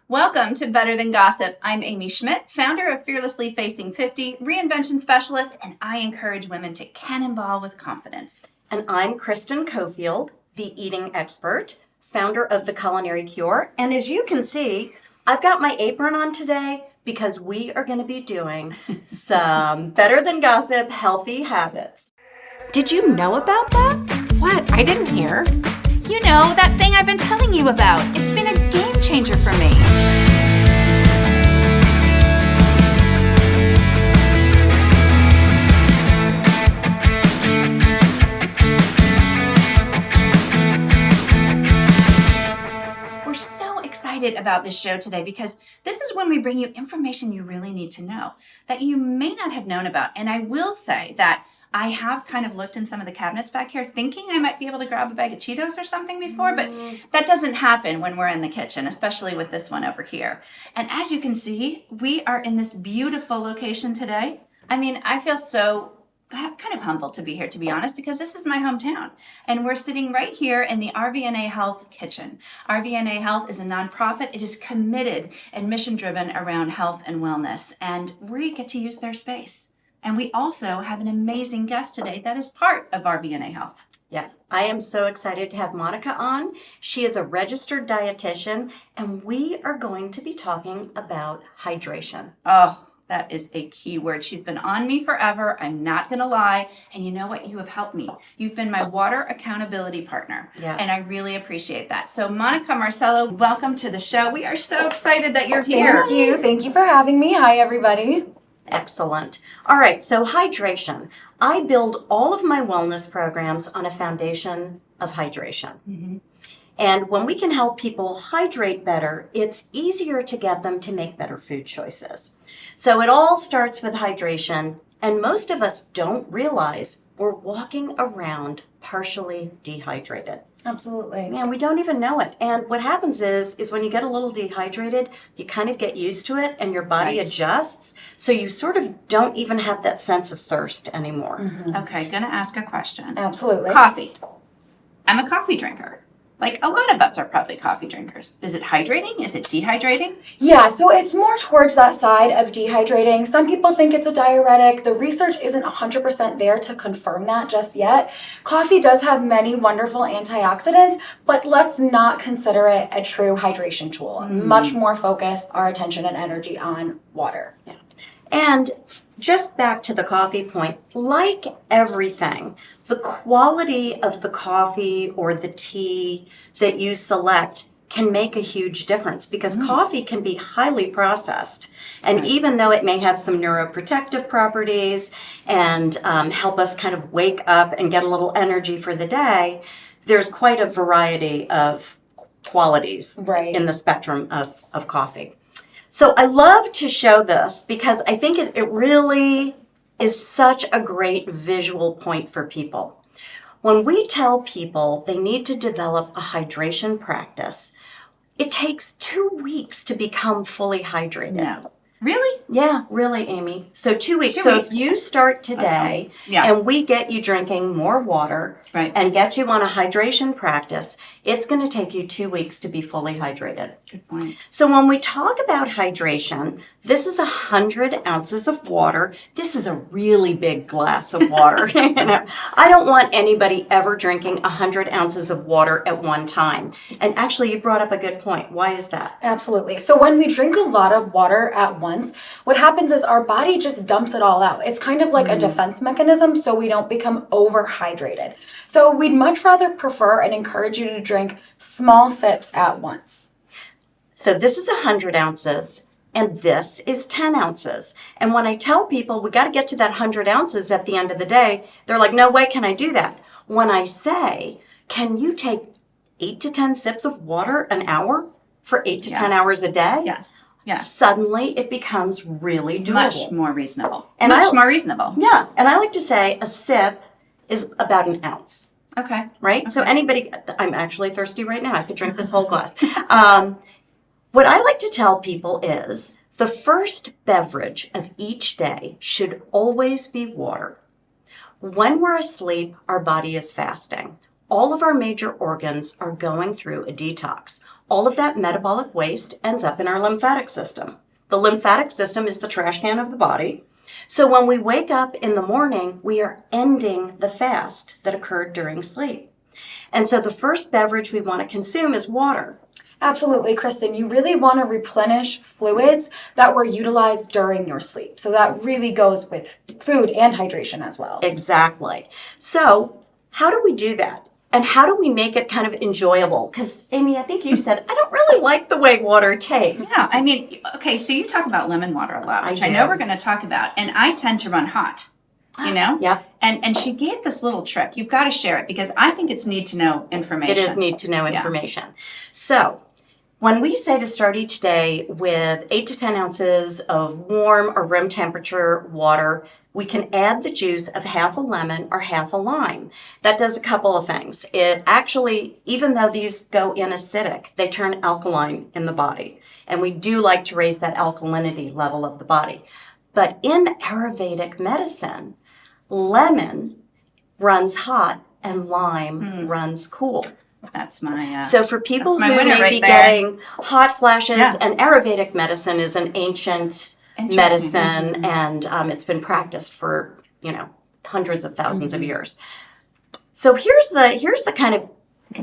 Welcome to Better Than Gossip. I'm Amy Schmidt, founder of Fearlessly Facing 50, reinvention specialist, and I encourage women to cannonball with confidence. And I'm Kristen Coffield, the eating expert, founder of The Culinary Cure. And as you can see, I've got my apron on today because we are going to be doing some Better Than Gossip healthy habits. Did you know about that? What? I didn't hear. You know, that thing I've been telling you about. It's been a game changer for me. We're so excited about this show today because this is when we bring you information you really need to know that you may not have known about. And I will say that I have kind of looked in some of the cabinets back here thinking I might be able to grab a bag of Cheetos or something before, but that doesn't happen when we're in the kitchen, especially with this one over here. And as you can see, we are in this beautiful location today. I mean, I feel so kind of humbled to be here, to be honest, because this is my hometown. And we're sitting right here in the RVNA Health kitchen. RVNA Health is a nonprofit. It is committed and mission-driven around health and wellness, and we get to use their space. And we also have an amazing guest today that is part of RVNA Health. Yeah, I am so excited to have Monica on. She is a registered dietitian, and we are going to be talking about hydration. Oh, that is a key word. She's been on me forever. I'm not going to lie. And you know what? You have helped me. You've been my water accountability partner. Yeah. And I really appreciate that. So Monica Marcello, welcome to the show. We are so excited that you're here. Thank you. Thank you for having me. Hi, everybody. Excellent. All right, so hydration. I build all of my wellness programs on a foundation of hydration. Mm-hmm. And when we can help people hydrate better, it's easier to get them to make better food choices. So it all starts with hydration, and most of us don't realize we're walking around partially dehydrated. Absolutely. Man, we don't even know it. And what happens is when you get a little dehydrated, you kind of get used to it and your body adjusts. So you sort of don't even have that sense of thirst anymore. Mm-hmm. Okay, gonna ask a question. Absolutely. Coffee. I'm a coffee drinker. Like a lot of us are probably coffee drinkers. Is it hydrating? Is it dehydrating? Yeah, so it's more towards that side of dehydrating. Some people think it's a diuretic. The research isn't 100% there to confirm that just yet. Coffee does have many wonderful antioxidants, but let's not consider it a true hydration tool. Much more focus our attention and energy on water. Yeah. And just back to the coffee point, like everything, the quality of the coffee or the tea that you select can make a huge difference because coffee can be highly processed. And even though it may have some neuroprotective properties and help us kind of wake up and get a little energy for the day, there's quite a variety of qualities in the spectrum of coffee. So I love to show this because I think it really is such a great visual point for people. When we tell people they need to develop a hydration practice, it takes 2 weeks to become fully hydrated. No. Really? Yeah, really, Amy. So 2 weeks. 2 So weeks. if you start today and we get you drinking more water and get you on a hydration practice, it's going to take you 2 weeks to be fully hydrated. Good point. So when we talk about hydration, this is 100 ounces of water. This is a really big glass of water. I don't want anybody ever drinking 100 ounces of water at one time. And actually, you brought up a good point. Why is that? Absolutely. So when we drink a lot of water at once, what happens is our body just dumps it all out. It's kind of like a defense mechanism so we don't become overhydrated. So we'd much rather prefer and encourage you to drink small sips at once. So this is 100 ounces. And this is 10 ounces. And when I tell people we got to get to that 100 ounces at the end of the day, they're like, no way can I do that. When I say, can you take 8 to 10 sips of water an hour for 8 to 10 hours a day? Yes. Suddenly it becomes really doable. Much more reasonable. And more reasonable. Yeah. And I like to say a sip is about an ounce. Okay. Right? Okay. So anybody, I'm actually thirsty right now. I could drink this whole glass. What I like to tell people is the first beverage of each day should always be water. When we're asleep, our body is fasting. All of our major organs are going through a detox. all of that metabolic waste ends up in our lymphatic system. The lymphatic system is the trash can of the body. So when we wake up in the morning, we are ending the fast that occurred during sleep. And so the first beverage we want to consume is water. Absolutely, Kristen. You really want to replenish fluids that were utilized during your sleep. So that really goes with food and hydration as well. Exactly. So how do we do that? And how do we make it kind of enjoyable? Because, Amy, I think you said, I don't really like the way water tastes. Yeah, I mean, okay, so you talk about lemon water a lot, which I do. know we're going to talk about, and I tend to run hot, you know? Yep. And she gave this little trick. You've got to share it because I think it's need to know information. It is need to know information. So when we say to start each day with 8 to 10 ounces of warm or room temperature water, we can add the juice of half a lemon or half a lime. That does a couple of things. It actually, even though these go in acidic, they turn alkaline in the body. And we do like to raise that alkalinity level of the body. But in Ayurvedic medicine, lemon runs hot and lime runs cool. That's my So for people who winner may right be there. getting hot flashes, Yeah. and Ayurvedic medicine is an ancient medicine, Mm-hmm. and it's been practiced for, hundreds of thousands of years. So here's the kind of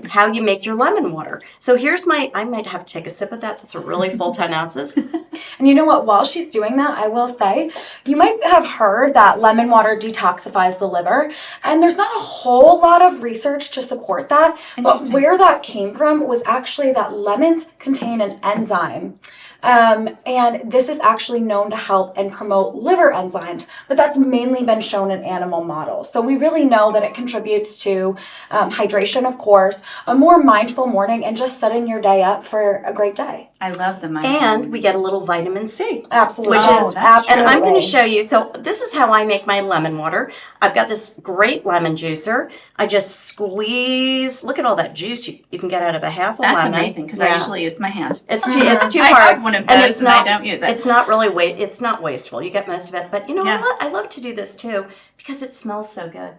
how you make your lemon water. So I might have to take a sip of that. That's a really full 10 ounces. And you know what? While she's doing that, I will say, you might have heard that lemon water detoxifies the liver. And there's not a whole lot of research to support that. But where that came from was actually that lemons contain an enzyme. And this is actually known to help and promote liver enzymes, but that's mainly been shown in animal models. So we really know that it contributes to hydration, of course, a more mindful morning, and just setting your day up for a great day. I love the And we get a little vitamin C. Absolutely. Which is, that's and I'm going to Absolutely. show you. So this is how I make my lemon water. I've got this great lemon juicer. I just squeeze. Look at all that juice you can get out of a half a That's lemon. amazing because I usually use my hand. It's too I hard. have one of and those it's and not, I don't use it. It's not really it's not wasteful. You get most of it. But Yeah. I love to do this too because it smells so good.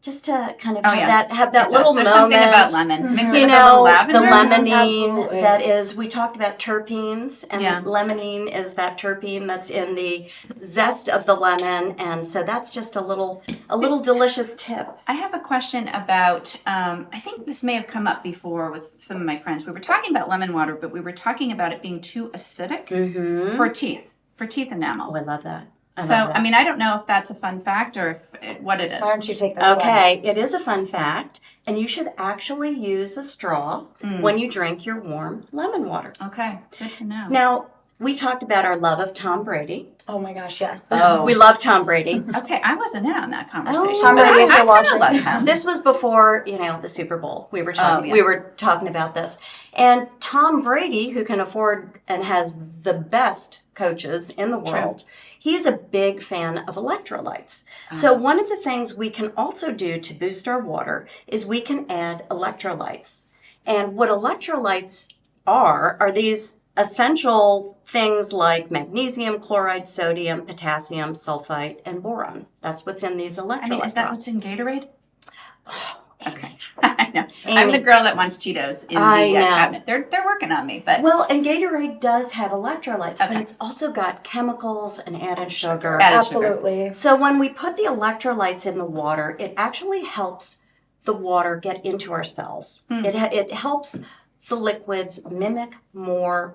Just to kind of Oh, have yeah. that It does. little There's moment. something about lemon. Mix it You with a little know, lavender. the lemonine Absolutely. that is, we talked about terpenes, and Yeah. lemonine is that terpene that's in the zest of the lemon, and so that's just a little delicious tip. I have a question about, I think this may have come up before with some of my friends. We were talking about lemon water, but we were talking about it being too acidic for teeth enamel. Oh, I love that. I mean, I don't know if that's a fun fact or what it is. Why don't you take this away? Okay, it is a fun fact, and you should actually use a straw when you drink your warm lemon water. Okay, good to know. Now, we talked about our love of Tom Brady. Oh my gosh, yes. Oh. We love Tom Brady. Okay, I wasn't in on that conversation. Tom but Brady, if I you're kind of watching. love him. This was before, the Super Bowl. We were talking. yeah. We were talking about this, and Tom Brady, who can afford and has the best coaches in the world, he's a big fan of electrolytes. So one of the things we can also do to boost our water is we can add electrolytes. And what electrolytes are these essential things like magnesium, chloride, sodium, potassium, sulfite, and boron. That's what's in these electrolyte I mean, is that drops. what's in Gatorade? Okay, I know. I'm the girl that wants Cheetos in the I know. cabinet. They're working on me, but Well, and Gatorade does have electrolytes, but Okay. it's also got chemicals and added sugar. Added sugar. Absolutely. So when we put the electrolytes in the water, it actually helps the water get into our cells. It helps the liquids mimic more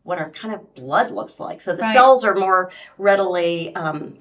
what our kind of blood looks like. So the Right. cells are more readily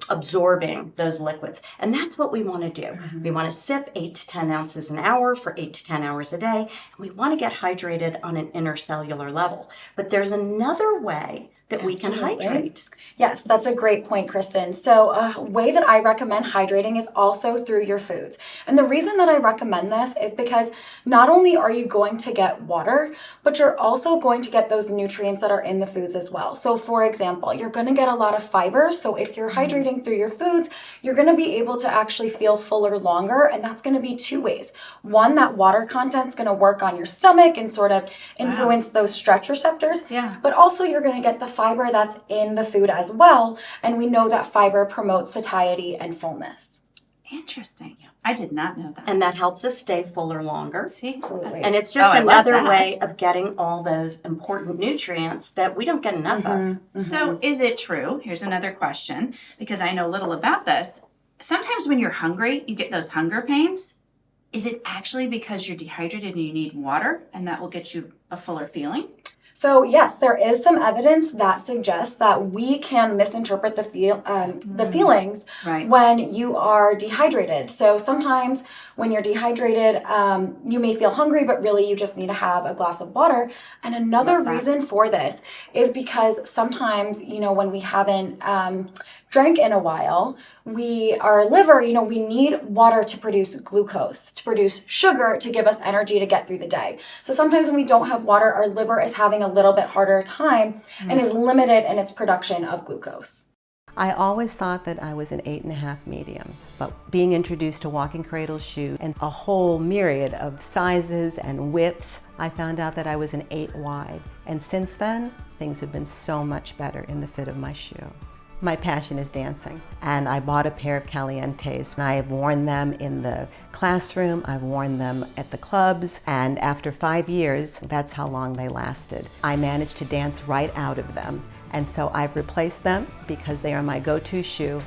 absorbing those liquids. And that's what we want to do. We want to sip 8 to 10 ounces an hour for 8 to 10 hours a day. And we want to get hydrated on an intercellular level. But there's another way that we can Absolutely. hydrate. Yes, that's a great point, Kristen. So a way that I recommend hydrating is also through your foods. And the reason that I recommend this is because not only are you going to get water, but you're also going to get those nutrients that are in the foods as well. So for example, you're going to get a lot of fiber. So if you're hydrating through your foods, you're going to be able to actually feel fuller longer. And that's going to be two ways. One, that water content's going to work on your stomach and sort of influence those stretch receptors. Yeah. But also you're going to get the fiber that's in the food as well. And we know that fiber promotes satiety and fullness. Interesting. I did not know that. And that helps us stay fuller longer. See? Absolutely. And it's just I love another that. way of getting all those important nutrients that we don't get enough of. So is it true? Here's another question, because I know little about this. Sometimes when you're hungry, you get those hunger pains. Is it actually because you're dehydrated and you need water, and that will get you a fuller feeling? So yes, there is some evidence that suggests that we can misinterpret the feelings Right. when you are dehydrated. So sometimes when you're dehydrated, you may feel hungry, but really you just need to have a glass of water. And another Love that. reason for this is because sometimes, when we haven't drank in a while, our liver, we need water to produce glucose, to produce sugar, to give us energy to get through the day. So sometimes when we don't have water, our liver is having a little bit harder time and is limited in its production of glucose. I always thought that I was an 8.5 medium, but being introduced to walking cradle shoe and a whole myriad of sizes and widths, I found out that I was an 8 wide. And since then, things have been so much better in the fit of my shoe. My passion is dancing, and I bought a pair of Calientes, and I have worn them in the classroom, I've worn them at the clubs, and after 5 years, that's how long they lasted. I managed to dance right out of them, and so I've replaced them because they are my go-to shoe.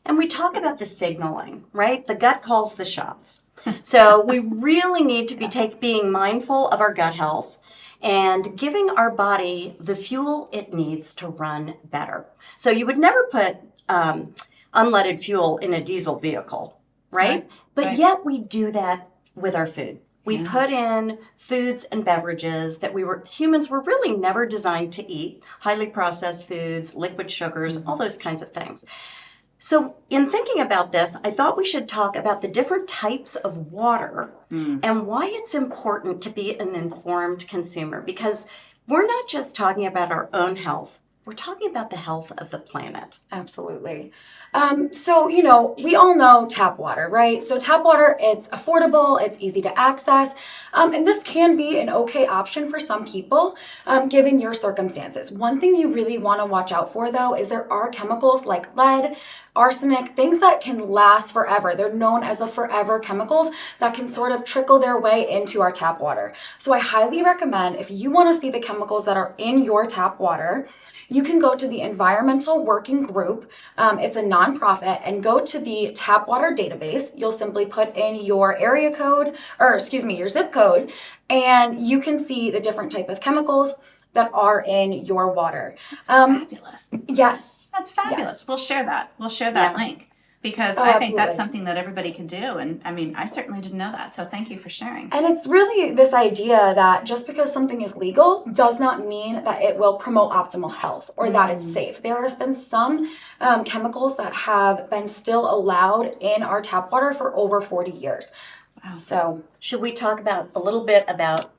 And we talk about the signaling, right? The gut calls the shots. So we really need to be being mindful of our gut health and giving our body the fuel it needs to run better. So you would never put unleaded fuel in a diesel vehicle, right? But yet we do that with our food. We put in foods and beverages that humans were really never designed to eat, highly processed foods, liquid sugars, all those kinds of things. So in thinking about this, I thought we should talk about the different types of water and why it's important to be an informed consumer, because we're not just talking about our own health, we're talking about the health of the planet. Absolutely. So, we all know tap water, right? So tap water, it's affordable, it's easy to access, and this can be an okay option for some people, given your circumstances. One thing you really want to watch out for, though, is there are chemicals like lead, arsenic, things that can last forever. They're known as the forever chemicals that can sort of trickle their way into our tap water. So I highly recommend, if you want to see the chemicals that are in your tap water, you can go to the Environmental Working Group. It's a nonprofit, and go to the tap water database. You'll simply put in your your zip code, and you can see the different type of chemicals that are in your water. That's fabulous. Yes. That's fabulous. Yes. We'll share that. We'll share that link, because I think absolutely. that's something that everybody can do. And I mean, I certainly didn't know that. So thank you for sharing. And it's really this idea that just because something is legal does not mean that it will promote optimal health or that it's safe. There has been some chemicals that have been still allowed in our tap water for over 40 years. Wow. So Should we talk about a little bit about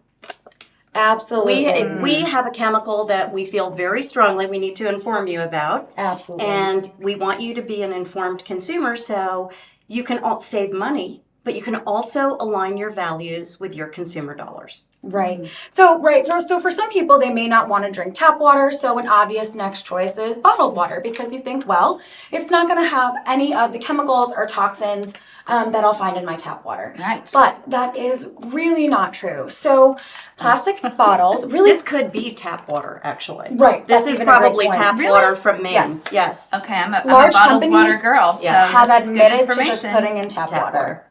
absolutely. we have a chemical that we feel very strongly we need to inform you about. Absolutely. And we want you to be an informed consumer so you can save money, but you can also align your values with your consumer dollars. Right. So for some people, they may not want to drink tap water. So an obvious next choice is bottled water, because you think, well, it's not going to have any of the chemicals or toxins that I'll find in my tap water. Right. But that is really not true. So plastic bottles really. This could be tap water, actually. Right. This that's is even a great probably point. tap Really? water from Maine. Yes. Yes. Okay, I'm a Large bottled companies water girl, so have this is good admitted to just information. putting in tap water.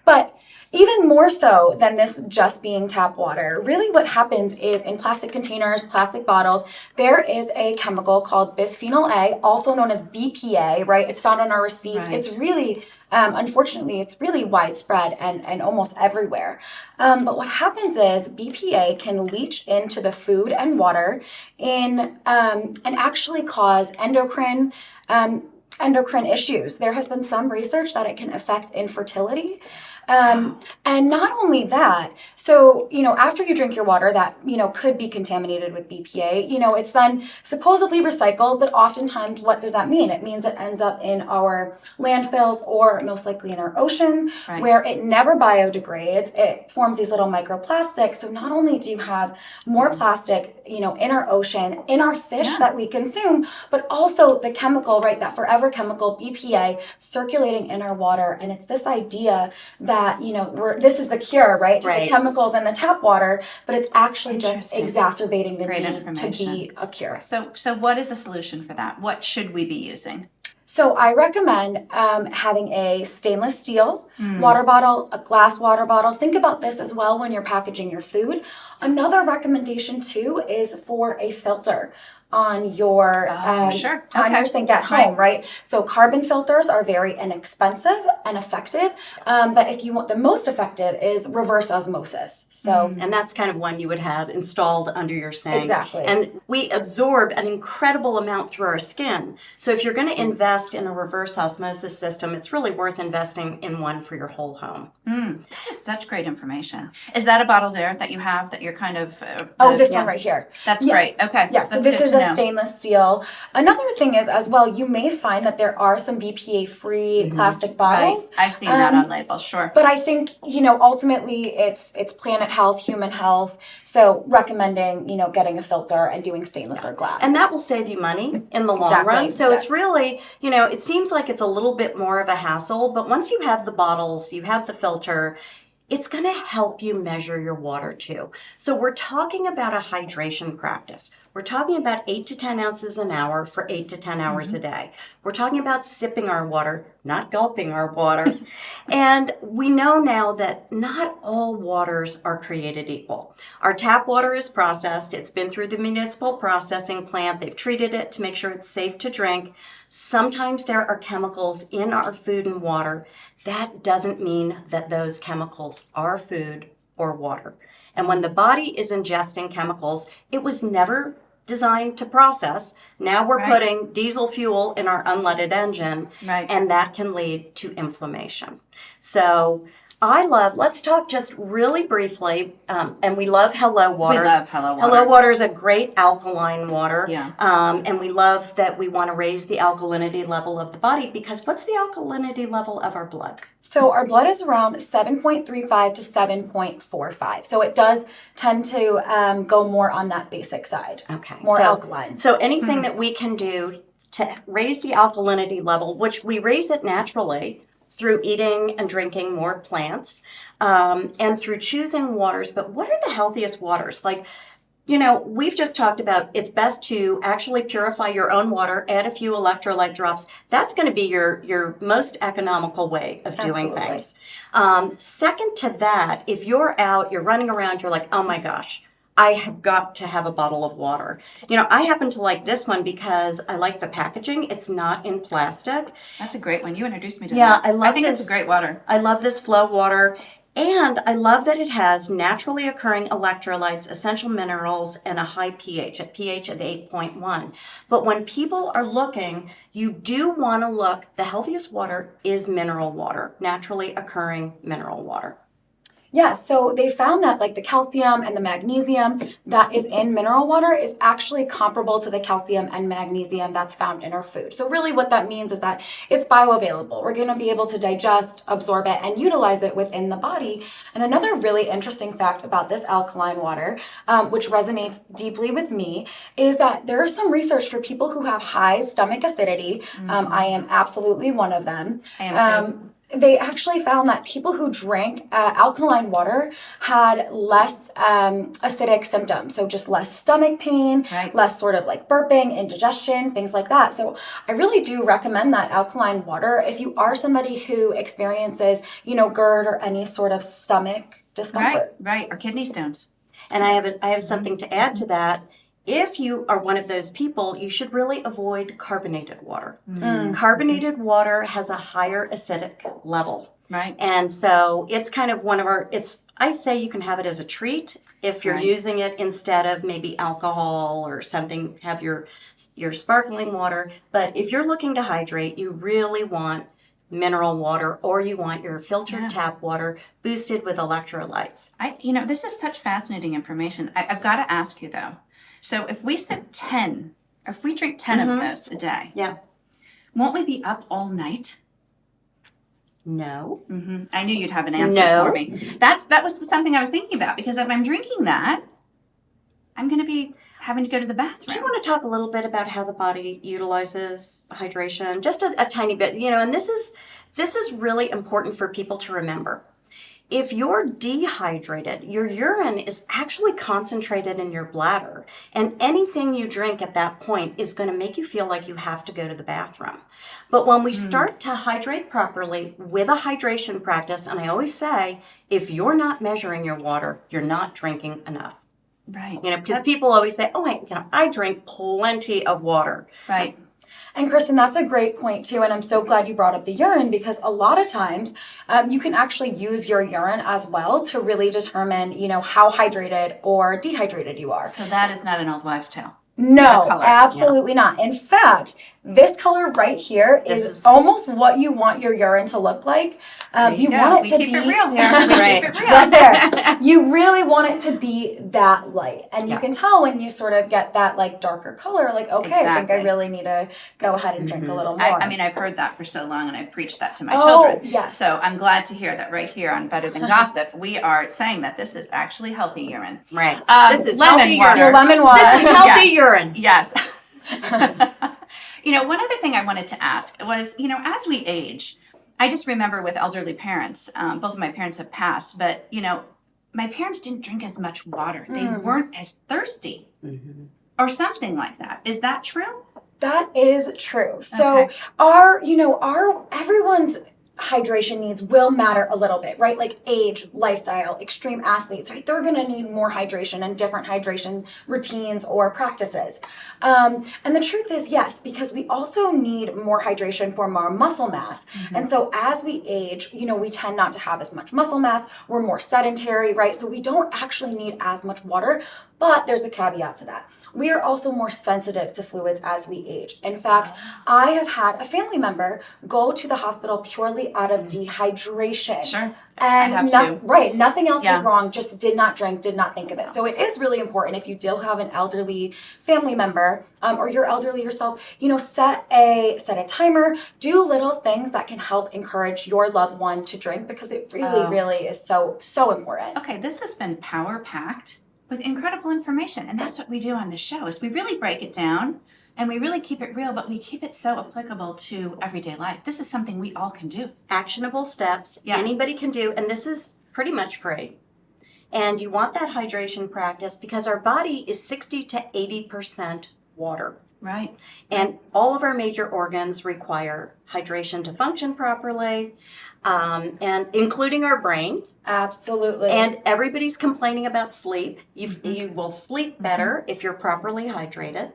But even more so than this just being tap water, really what happens is in plastic containers, plastic bottles, there is a chemical called bisphenol A, also known as BPA, right? It's found on our receipts. Right. It's really, unfortunately, it's really widespread and almost everywhere. But what happens is BPA can leach into the food and water and actually cause endocrine issues. There has been some research that it can affect infertility. And not only that, so, after you drink your water that, could be contaminated with BPA, it's then supposedly recycled, but oftentimes what does that mean? It means it ends up in our landfills or most likely in our ocean, Right. where it never biodegrades. It forms these little microplastics. So not only do you have more plastic, in our ocean, in our fish that we consume, but also the chemical, right, that forever chemical BPA circulating in our water. And it's this idea that, this is the cure, right, to the chemicals in the tap water, but it's actually just exacerbating the need to be a cure. So what is a solution for that? What should we be using? So I recommend having a stainless steel water bottle, a glass water bottle. Think about this as well when you're packaging your food. Another recommendation too is for a filter on your on your sink at home, right? So carbon filters are very inexpensive and effective, but if you want the most effective is reverse osmosis. So and that's kind of one you would have installed under your sink. Exactly. And we absorb an incredible amount through our skin. So if you're going to invest in a reverse osmosis system, it's really worth investing in one for your whole home. That is such great information. Is that a bottle there that you have that you're kind of... this one right here. That's great. Okay. Yeah, so this is a stainless steel. Another thing is as well, you may find that there are some BPA-free plastic bottles. Right. I've seen that on labels, sure. But I think, ultimately it's planet health, human health. So recommending, getting a filter and doing stainless or glass. And that will save you money in the long run. So it's really, it seems like it's a little bit more of a hassle, but once you have the bottles, you have the filter, it's going to help you measure your water too. So we're talking about a hydration practice. We're talking about 8 to 10 ounces an hour for 8 to 10 hours a day. We're talking about sipping our water, not gulping our water. And we know now that not all waters are created equal. Our tap water is processed. It's been through the municipal processing plant. They've treated it to make sure it's safe to drink. Sometimes there are chemicals in our food and water. That doesn't mean that those chemicals are food or water. And when the body is ingesting chemicals, it was never designed to process. Now we're putting diesel fuel in our unleaded engine, and that can lead to inflammation. So let's talk just really briefly, and we love Hello Water. We love Hello Water. Hello Water is a great alkaline water. Yeah. And we love that we want to raise the alkalinity level of the body, because what's the alkalinity level of our blood? So our blood is around 7.35 to 7.45. So it does tend to go more on that basic side. Okay. More alkaline. So anything that we can do to raise the alkalinity level, which we raise it naturally through eating and drinking more plants, and through choosing waters. But what are the healthiest waters? We've just talked about it's best to actually purify your own water, add a few electrolyte drops. That's going to be your most economical way of doing things. Second to that, if you're out, you're running around, you're like, oh my gosh, I have got to have a bottle of water. I happen to like this one because I like the packaging. It's not in plastic. That's a great one. You introduced me to that. I think it's a great water. I love this Flow water. And I love that it has naturally occurring electrolytes, essential minerals, and a high pH, a pH of 8.1. But when people are looking, you do want to look, the healthiest water is mineral water, naturally occurring mineral water. Yeah, so they found that the calcium and the magnesium that is in mineral water is actually comparable to the calcium and magnesium that's found in our food. So really what that means is that it's bioavailable. We're going to be able to digest, absorb it, and utilize it within the body. And another really interesting fact about this alkaline water, which resonates deeply with me, is that there is some research for people who have high stomach acidity. I am absolutely one of them. I am too. They actually found that people who drank alkaline water had less acidic symptoms. So just less stomach pain, less sort of burping, indigestion, things like that. So I really do recommend that alkaline water if you are somebody who experiences, GERD or any sort of stomach discomfort. Right, or kidney stones. And I have something to add to that. If you are one of those people, you should really avoid carbonated water. Carbonated water has a higher acidic level. Right. And so it's kind of I say you can have it as a treat if you're using it instead of maybe alcohol or something, have your sparkling water. But if you're looking to hydrate, you really want mineral water, or you want your filtered tap water boosted with electrolytes. This is such fascinating information. I've got to ask you though. So if we drink 10 of those a day, won't we be up all night? No. Mm-hmm. I knew you'd have an answer for me. That was something I was thinking about, because if I'm drinking that, I'm going to be having to go to the bathroom. Do you want to talk a little bit about how the body utilizes hydration? Just a tiny bit, and this is really important for people to remember. If you're dehydrated, your urine is actually concentrated in your bladder, and anything you drink at that point is going to make you feel like you have to go to the bathroom. But when we start to hydrate properly with a hydration practice, and I always say, if you're not measuring your water, you're not drinking enough. Right. Because people always say, I drink plenty of water. Right. And Kristen, that's a great point too, and I'm so glad you brought up the urine, because a lot of times you can actually use your urine as well to really determine, how hydrated or dehydrated you are. So that is not an old wives' tale. No, absolutely not. In fact, this color right here is almost what you want your urine to look like. You want it to be keep it real here. Right. Keep it real. Right there. You really want it to be that light, and you can tell when you sort of get that like darker color. Like, okay, I think I really need to go ahead and drink a little more. I've heard that for so long, and I've preached that to my children. Yes. So I'm glad to hear that right here on Better Than Gossip, we are saying that this is actually healthy urine. Right. This is lemon water. Your lemon water. This is healthy urine. Yes. One other thing I wanted to ask was, as we age, I just remember with elderly parents, both of my parents have passed, but, my parents didn't drink as much water. They weren't as thirsty or something like that. Is that true? That is true. So everyone's hydration needs will matter a little bit, right? Like age, lifestyle, extreme athletes, right? They're going to need more hydration and different hydration routines or practices. And the truth is, yes, because we also need more hydration for more muscle mass. And so as we age, we tend not to have as much muscle mass. We're more sedentary, right? So we don't actually need as much water. But there's a caveat to that. We are also more sensitive to fluids as we age. In fact, I have had a family member go to the hospital purely out of dehydration. Sure. And nothing else was wrong, just did not drink, did not think of it. So it is really important, if you do have an elderly family member or you're elderly yourself, set a timer, do little things that can help encourage your loved one to drink, because it really is so important. Okay, this has been power-packed with incredible information. And that's what we do on the show, is we really break it down and we really keep it real, but we keep it so applicable to everyday life. This is something we all can do. Actionable steps anybody can do, and this is pretty much free. And you want that hydration practice because our body is 60 to 80% water. Right. And all of our major organs require hydration to function properly, and including our brain. Absolutely. And everybody's complaining about sleep. You will sleep better if you're properly hydrated.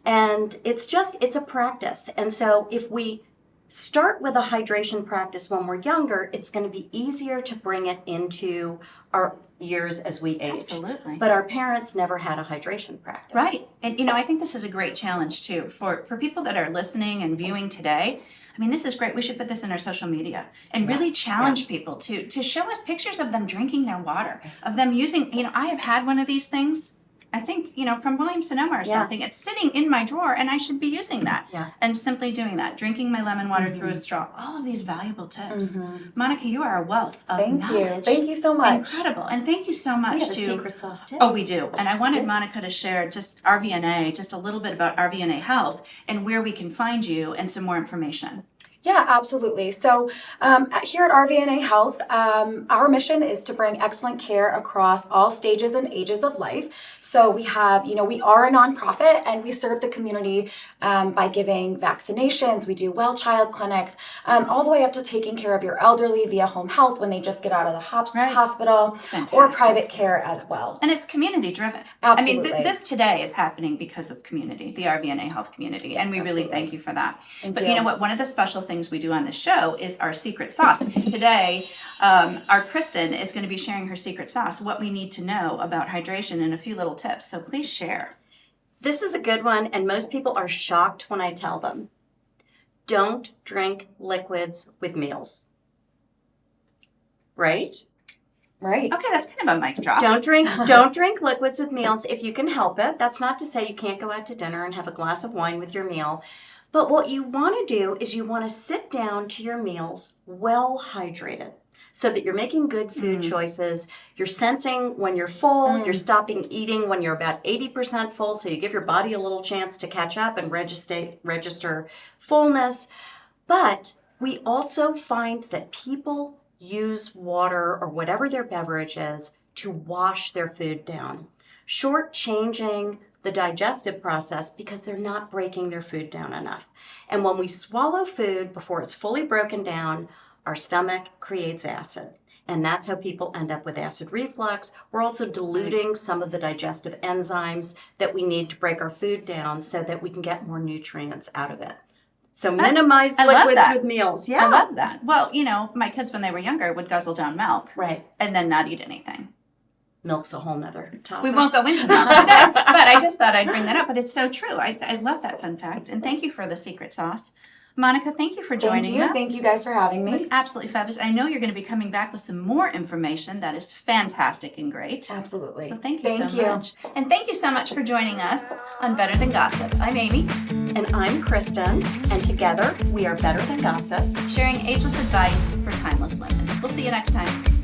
And it's a practice. And so if we start with a hydration practice when we're younger, it's going to be easier to bring it into our years as we age. Absolutely. But our parents never had a hydration practice. Right. And I think this is a great challenge too for people that are listening and viewing today. This is great. We should put this in our social media and really challenge people to show us pictures of them drinking their water, of them using, I have had one of these things, I think, from Williams-Sonoma or something. It's sitting in my drawer and I should be using that. Yeah. And simply doing that, drinking my lemon water through a straw. All of these valuable tips. Monica, you are a wealth of knowledge. Thank you so much. Incredible. And thank you so much. We have a secret sauce too. Oh, we do. And I wanted Monica to share just RVNA, just a little bit about RVNA Health and where we can find you and some more information. Yeah, absolutely. So here at RVNA Health, our mission is to bring excellent care across all stages and ages of life. So we have, we are a nonprofit and we serve the community by giving vaccinations. We do well child clinics, all the way up to taking care of your elderly via home health when they just get out of the hospital, or private care as well. And it's community driven. Absolutely. This today is happening because of community, the RVNA Health community. And we really thank you for that. But you know what? One of the special things we do on the show is our secret sauce. Today, our Kristen is going to be sharing her secret sauce, what we need to know about hydration and a few little tips. So please share. This is a good one, and most people are shocked when I tell them. don't drink liquids with meals. Right? Right. Okay, that's kind of a mic drop. Don't drink liquids with meals if you can help it. That's not to say you can't go out to dinner and have a glass of wine with your meal. But what you want to do is you want to sit down to your meals well hydrated so that you're making good food choices. You're sensing when you're full. You're stopping eating when you're about 80% full, so you give your body a little chance to catch up and register fullness. But we also find that people use water or whatever their beverage is to wash their food down, shortchanging the digestive process because they're not breaking their food down enough. And when we swallow food before it's fully broken down, our stomach creates acid. And that's how people end up with acid reflux. We're also diluting some of the digestive enzymes that we need to break our food down so that we can get more nutrients out of it. So minimize liquids with meals. Yeah. I love that. Well, my kids when they were younger would guzzle down milk. Right. And then not eat anything. Milk's a whole nother topic. We won't go into milk today, but I just thought I'd bring that up. But it's so true. I love that fun fact. And thank you for the secret sauce. Monica, thank you for joining us. Thank you guys for having me. It was absolutely fabulous. I know you're going to be coming back with some more information that is fantastic and great. Absolutely. So thank you so much. And thank you so much for joining us on Better Than Gossip. I'm Amy. And I'm Kristen. And together we are Better Than Gossip, sharing ageless advice for timeless women. We'll see you next time.